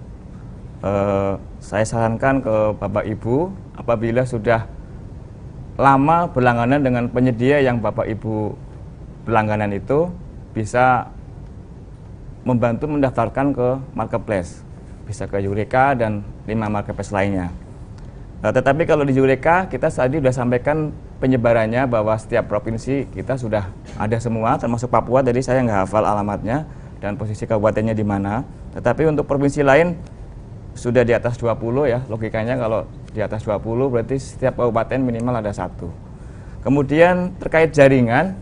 saya sarankan ke Bapak Ibu, apabila sudah lama berlangganan dengan penyedia yang Bapak Ibu berlangganan itu, bisa membantu mendaftarkan ke marketplace, bisa ke Eureka dan 5 marketplace lainnya. Tetapi kalau di Eureka, kita tadi sudah sampaikan penyebarannya bahwa setiap provinsi kita sudah ada semua, termasuk Papua. Jadi saya nggak hafal alamatnya dan posisi kabupatennya di mana. Tetapi untuk provinsi lain sudah di atas 20 ya, logikanya kalau di atas 20 berarti setiap kabupaten minimal ada 1. Kemudian terkait jaringan,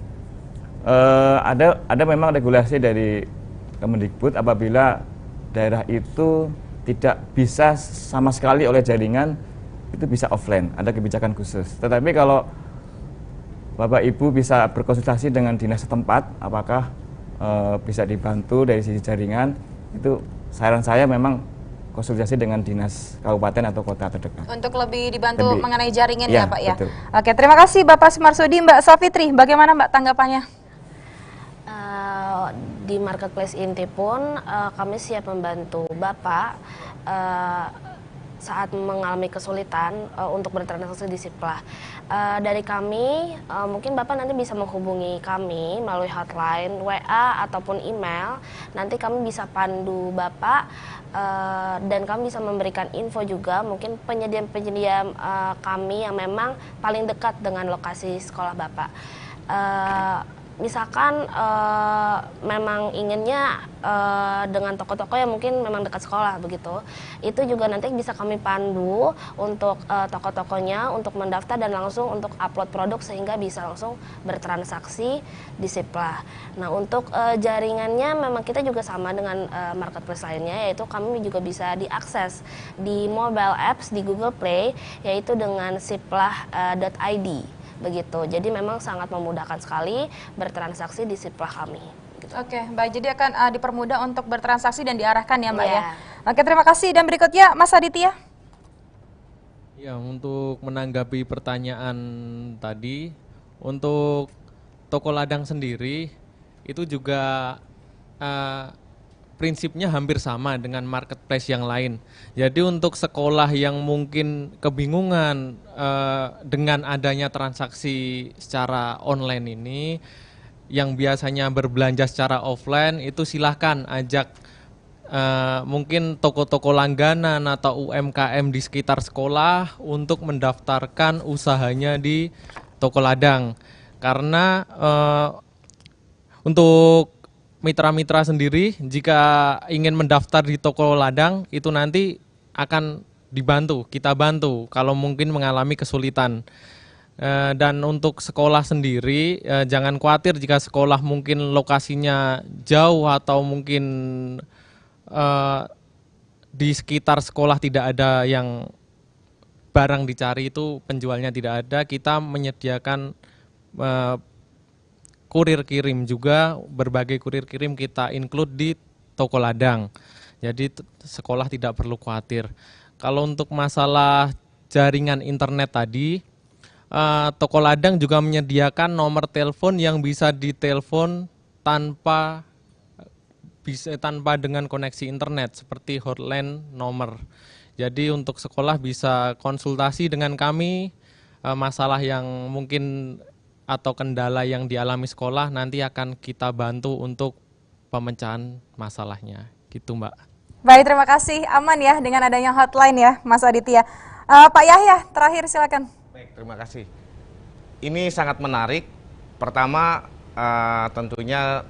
ada memang regulasi dari Kemendikbud apabila daerah itu tidak bisa sama sekali oleh jaringan, itu bisa offline, ada kebijakan khusus. Tetapi kalau Bapak Ibu bisa berkonsultasi dengan dinas setempat, apakah bisa dibantu dari sisi jaringan, itu saran saya memang konsultasi dengan dinas kabupaten atau kota terdekat. Untuk lebih dibantu mengenai jaringan ya Pak ya. Betul. Oke, terima kasih Bapak Sumarsudi. Mbak Safitri, bagaimana Mbak tanggapannya? Di marketplace inti pun kami siap membantu Bapak saat mengalami kesulitan untuk bertransaksi di Siplah. Dari kami, mungkin Bapak nanti bisa menghubungi kami melalui hotline, WA, ataupun email. Nanti kami bisa pandu Bapak dan kami bisa memberikan info juga, mungkin penyedia-penyedia kami yang memang paling dekat dengan lokasi sekolah Bapak. Misalkan memang inginnya dengan toko-toko yang mungkin memang dekat sekolah begitu, itu juga nanti bisa kami pandu untuk toko-tokonya untuk mendaftar dan langsung untuk upload produk sehingga bisa langsung bertransaksi di Siplah. Nah untuk jaringannya memang kita juga sama dengan marketplace lainnya, yaitu kami juga bisa diakses di mobile apps di Google Play, yaitu dengan siplah.id. Begitu, jadi memang sangat memudahkan sekali bertransaksi di Siplah kami. Gitu. Oke, Mbak, jadi akan dipermudah untuk bertransaksi dan diarahkan ya Mbak ya. Oke, terima kasih. Dan berikutnya Mas Aditya. Ya, untuk menanggapi pertanyaan tadi, untuk toko ladang sendiri itu juga prinsipnya hampir sama dengan marketplace yang lain. Jadi untuk sekolah yang mungkin kebingungan dengan adanya transaksi secara online ini, yang biasanya berbelanja secara offline, itu silahkan ajak mungkin toko-toko langganan atau UMKM di sekitar sekolah untuk mendaftarkan usahanya di toko ladang. Karena untuk mitra-mitra sendiri jika ingin mendaftar di toko ladang itu nanti akan dibantu, kita bantu kalau mungkin mengalami kesulitan. Dan untuk sekolah sendiri jangan khawatir jika sekolah mungkin lokasinya jauh atau mungkin di sekitar sekolah tidak ada yang barang dicari, itu penjualnya tidak ada, kita menyediakan kurir kirim juga, berbagai kurir kirim kita include di toko ladang. Jadi sekolah tidak perlu khawatir. Kalau untuk masalah jaringan internet tadi, toko ladang juga menyediakan nomor telepon yang bisa ditelepon tanpa dengan koneksi internet, seperti hotline nomor. Jadi untuk sekolah bisa konsultasi dengan kami, masalah yang mungkin atau kendala yang dialami sekolah nanti akan kita bantu untuk pemecahan masalahnya, gitu Mbak. Baik, terima kasih. Aman ya dengan adanya hotline ya Mas Aditya. Pak Yahya, terakhir silakan. Baik, terima kasih. Ini sangat menarik. Pertama tentunya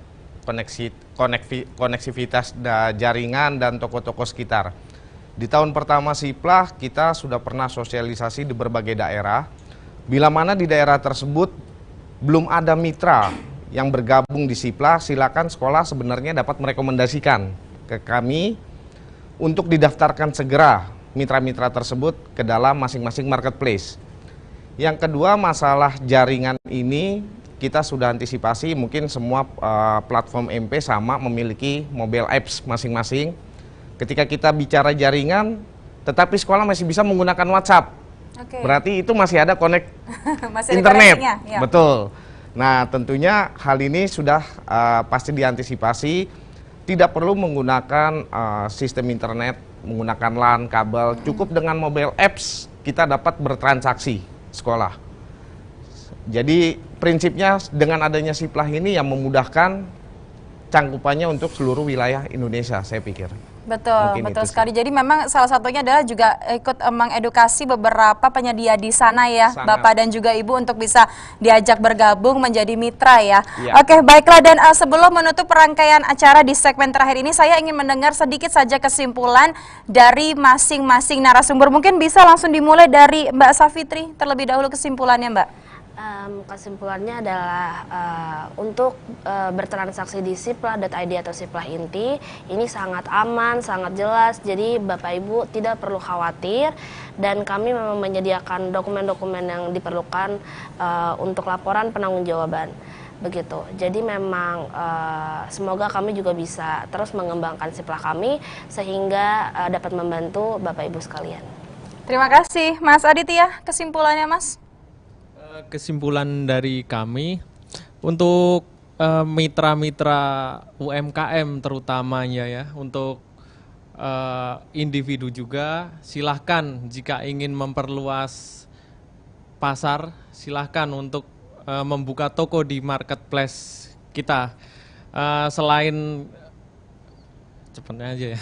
koneksivitas jaringan dan toko-toko sekitar. Di tahun pertama Siplah kita sudah pernah sosialisasi di berbagai daerah. Bila mana di daerah tersebut belum ada mitra yang bergabung di Siplah, silakan sekolah sebenarnya dapat merekomendasikan ke kami untuk didaftarkan segera mitra-mitra tersebut ke dalam masing-masing marketplace. Yang kedua, masalah jaringan ini kita sudah antisipasi, mungkin semua platform MP sama memiliki mobile apps masing-masing. Ketika kita bicara jaringan, tetapi sekolah masih bisa menggunakan WhatsApp. Berarti itu masih ada connect internet, ya. Betul. Nah, tentunya hal ini sudah pasti diantisipasi, tidak perlu menggunakan sistem internet, menggunakan LAN, kabel, cukup dengan mobile apps kita dapat bertransaksi sekolah. Jadi prinsipnya dengan adanya Siplah ini yang memudahkan cangkupannya untuk seluruh wilayah Indonesia, saya pikir. Betul, betul sekali. Jadi memang salah satunya adalah juga ikut mengedukasi beberapa penyedia di sana ya, Bapak dan juga Ibu, untuk bisa diajak bergabung menjadi mitra ya. Oke, baiklah, dan sebelum menutup rangkaian acara di segmen terakhir ini, saya ingin mendengar sedikit saja kesimpulan dari masing-masing narasumber. Mungkin bisa langsung dimulai dari Mbak Safitri terlebih dahulu kesimpulannya, Mbak. Kesimpulannya adalah untuk bertransaksi di siplah.id atau Siplah Inti ini sangat aman, sangat jelas, jadi Bapak Ibu tidak perlu khawatir, dan kami memang menyediakan dokumen-dokumen yang diperlukan untuk laporan penanggung-jawaban. Begitu. Jadi memang semoga kami juga bisa terus mengembangkan Siplah kami sehingga dapat membantu Bapak Ibu sekalian. Terima kasih, Mas Aditya. Kesimpulannya, Mas? Kesimpulan dari kami untuk mitra-mitra UMKM terutamanya ya, untuk individu juga silahkan jika ingin memperluas pasar, silahkan untuk membuka toko di marketplace kita. Selain cepatnya aja ya,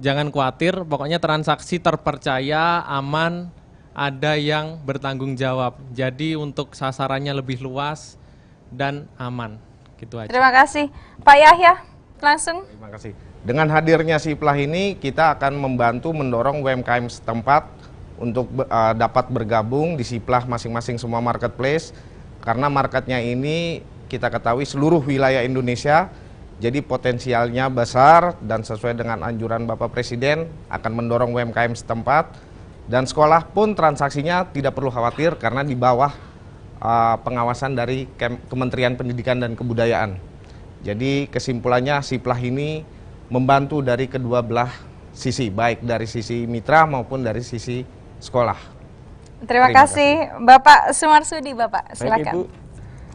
jangan khawatir, pokoknya transaksi terpercaya, aman, ada yang bertanggung jawab. Jadi untuk sasarannya lebih luas dan aman. Gitu aja. Terima kasih. Pak Yahya, langsung. Terima kasih. Dengan hadirnya Siplah ini, kita akan membantu mendorong UMKM setempat untuk dapat bergabung di Siplah masing-masing semua marketplace. Karena marketnya ini kita ketahui seluruh wilayah Indonesia, jadi potensialnya besar, dan sesuai dengan anjuran Bapak Presiden akan mendorong UMKM setempat. Dan sekolah pun transaksinya tidak perlu khawatir karena di bawah pengawasan dari Kementerian Pendidikan dan Kebudayaan. Jadi kesimpulannya Siplah ini membantu dari kedua belah sisi, baik dari sisi mitra maupun dari sisi sekolah. Terima kasih. Bapak Sumarsudi, Bapak silakan. Baik, Ibu.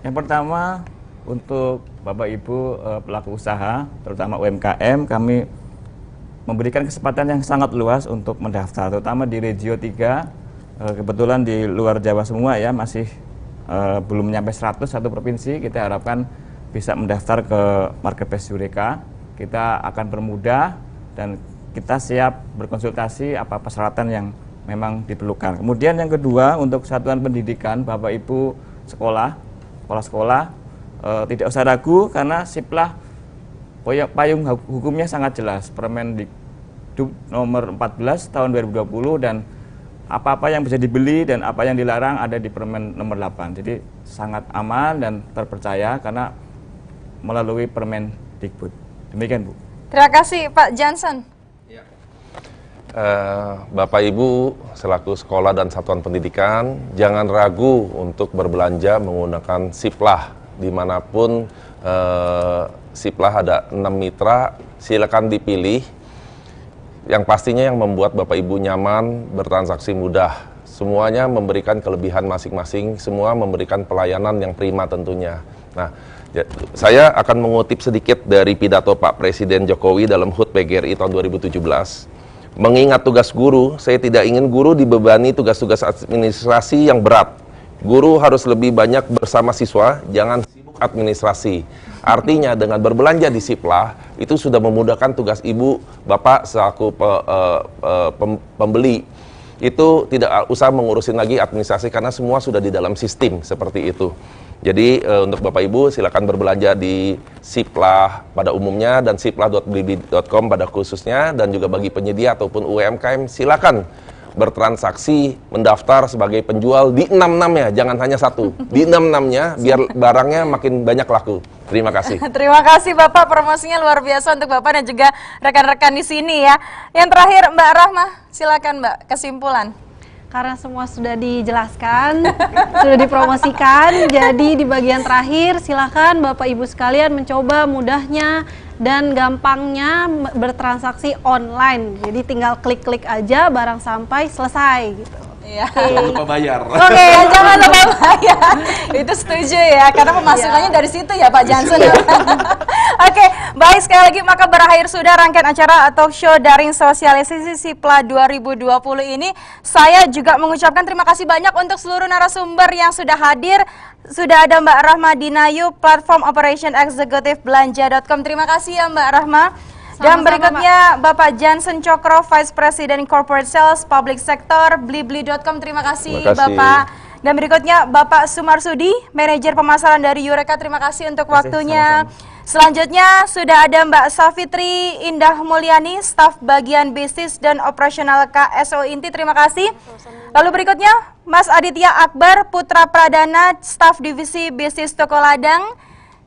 Yang pertama, untuk Bapak Ibu pelaku usaha, terutama UMKM, kami memberikan kesempatan yang sangat luas untuk mendaftar, terutama di Regio 3, kebetulan di luar Jawa semua ya, masih belum nyampe 100 satu provinsi. Kita harapkan bisa mendaftar ke Marketplace Eureka. Kita akan permudah dan kita siap berkonsultasi apa persyaratan yang memang diperlukan. Kemudian yang kedua, untuk satuan pendidikan, Bapak Ibu sekolah, tidak usah ragu karena Siplah payung hukumnya sangat jelas, Permendikbud nomor 14 tahun 2020, dan apa-apa yang bisa dibeli dan apa yang dilarang ada di Permen nomor 8. Jadi sangat aman dan terpercaya karena melalui Permendikbud. Demikian, Bu. Terima kasih, Pak Johnson. Bapak Ibu selaku sekolah dan satuan pendidikan, jangan ragu untuk berbelanja menggunakan Siplah. Dimanapun Siplah ada 6 mitra, silakan dipilih. Yang pastinya yang membuat Bapak Ibu nyaman, bertransaksi mudah. Semuanya memberikan kelebihan masing-masing, semua memberikan pelayanan yang prima tentunya. Nah, saya akan mengutip sedikit dari pidato Pak Presiden Jokowi dalam HUT PGRI tahun 2017. Mengingat tugas guru, saya tidak ingin guru dibebani tugas-tugas administrasi yang berat. Guru harus lebih banyak bersama siswa, jangan sibuk administrasi. Artinya dengan berbelanja di Siplah itu sudah memudahkan tugas Ibu, Bapak selaku pembeli. Itu tidak usah mengurusin lagi administrasi karena semua sudah di dalam sistem seperti itu. Jadi untuk Bapak Ibu silakan berbelanja di Siplah pada umumnya dan siplah.blibli.com pada khususnya, dan juga bagi penyedia ataupun UMKM silakan bertransaksi, mendaftar sebagai penjual di 6-6-nya, jangan hanya satu, di 6-6-nya biar barangnya makin banyak laku. Terima kasih. Terima kasih Bapak, promosinya luar biasa untuk Bapak dan juga rekan-rekan di sini ya. Yang terakhir Mbak Rahma, silakan Mbak, kesimpulan. Karena semua sudah dijelaskan, sudah dipromosikan, jadi di bagian terakhir silakan Bapak Ibu sekalian mencoba mudahnya dan gampangnya bertransaksi online. Jadi tinggal klik-klik aja, barang sampai selesai gitu. Iya. Jangan lupa bayar. Oke, jangan lupa Ya, itu setuju ya, karena pemasukannya dari situ ya Pak Jansen. Oke, baik, sekali lagi maka berakhir sudah rangkaian acara talk show daring sosialisasi SIPLA 2020 ini. Saya juga mengucapkan terima kasih banyak untuk seluruh narasumber yang sudah hadir. Sudah ada Mbak Rahma Dinayu, Platform Operation Executive Belanja.com. Terima kasih ya Mbak Rahma. Dan berikutnya Bapak Jansen Cokro, Vice President Corporate Sales Public Sector Blibli.com. Terima kasih Bapak. Dan berikutnya Bapak Sumarsudi, Manajer Pemasaran dari Eureka. Terima kasih untuk waktunya. Selanjutnya sudah ada Mbak Safitri Indah Mulyani, Staf Bagian Bisnis dan Operasional KSO Inti. Terima kasih. Lalu berikutnya Mas Aditya Akbar Putra Pradana, Staf Divisi Bisnis Toko Ladang.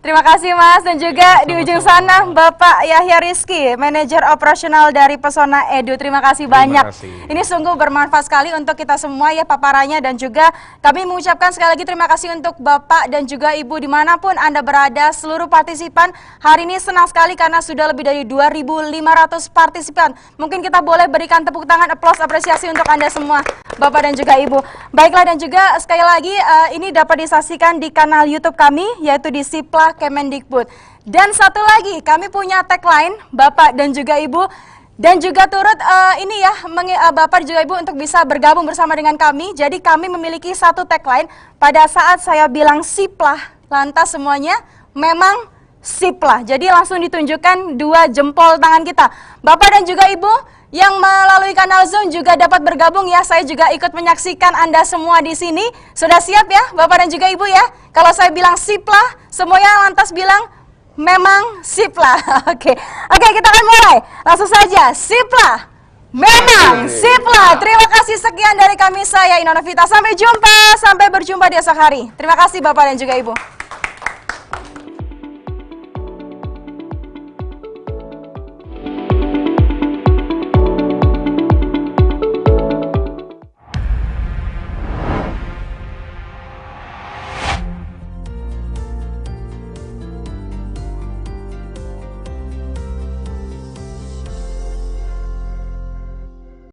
Terima kasih Mas. Dan juga di ujung sana Bapak Yahya Rizky, Manajer Operasional dari Pesona Edu. Terima kasih banyak. Ini sungguh bermanfaat sekali untuk kita semua ya paparannya, dan juga kami mengucapkan sekali lagi terima kasih untuk Bapak dan juga Ibu dimanapun Anda berada, seluruh partisipan. Hari ini senang sekali karena sudah lebih dari 2.500 partisipan. Mungkin kita boleh berikan tepuk tangan, aplaus, apresiasi untuk Anda semua, Bapak dan juga Ibu. Baiklah, dan juga sekali lagi ini dapat disaksikan di kanal YouTube kami, yaitu di SIPLA Kemendikbud. Dan satu lagi, kami punya tagline Bapak dan juga Ibu, dan juga turut ini ya Bapak juga Ibu untuk bisa bergabung bersama dengan kami. Jadi kami memiliki satu tagline. Pada saat saya bilang SIPLA, lantas semuanya memang SIPLA. Jadi langsung ditunjukkan 2 jempol tangan kita. Bapak dan juga Ibu yang melalui kanal Zoom juga dapat bergabung ya. Saya juga ikut menyaksikan Anda semua di sini. Sudah siap ya Bapak dan juga Ibu ya? Kalau saya bilang SIPLA, semuanya lantas bilang memang SIPLA. Oke, kita akan mulai. Langsung saja, SIPLA memang SIPLA. Terima kasih, sekian dari kami, saya Ina Novita. Sampai jumpa, sampai berjumpa di esok hari. Terima kasih Bapak dan juga Ibu.